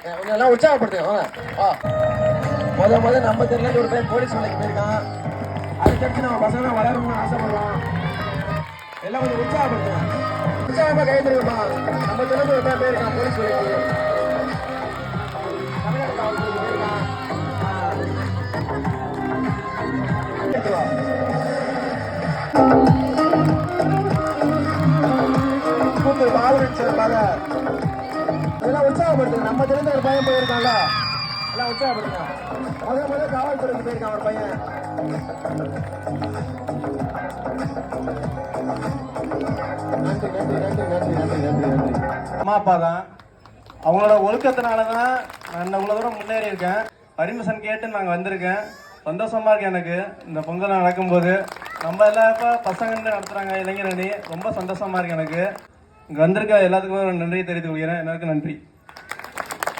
கொஞ்சம் எல்லாம் உற்சாகப்படுத்துங்க வாங்க. முத நம்ம தெரியல ஒரு பையன் போலீஸ் வேலைக்கு போயிருக்கான். அதுக்கடுத்து நம்ம பசங்க வளரணும்னு ஆசைப்படுறோம். எல்லாம் கொஞ்சம் உற்சாகமா கை தெரியுமா? நம்ம தெரியல ஒரு பையன் போயிருக்கான் போலீஸ் வேலைக்கு. தமிழக காவல்துறைக்கு போயிருக்கான். இதெல்லாம் உற்சாகப்படுத்துங்க. நம்ம தெரிந்த ஒரு பையன் போயிருக்கான்ல, எல்லாம் உற்சாகப்படுத்துங்க. முத காவல்துறைக்கு போயிருக்கான் ஒரு பையன். நன்றி நன்றி நன்றி நன்றி நன்றி நன்றி நன்றி. அம்மா அப்பா தான், அவங்களோட ஒழுக்கத்தினால தான் நான் இந்த இவ்வளோ தூரம் முன்னேறி இருக்கேன். பர்மிஷன் கேட்டு நாங்கள் வந்திருக்கேன். சந்தோஷமா இருக்கு எனக்கு. இந்த பொங்கல் நடக்கும்போது நம்ம எல்லாம் இப்போ பசங்க நடத்துகிறாங்க இளைஞரணி, ரொம்ப சந்தோஷமா இருக்கு எனக்கு. இங்கே வந்திருக்க எல்லாத்துக்குமே நன்றியை தெரிவித்துக் கொள்கிறேன். எல்லாருக்கும் நன்றி.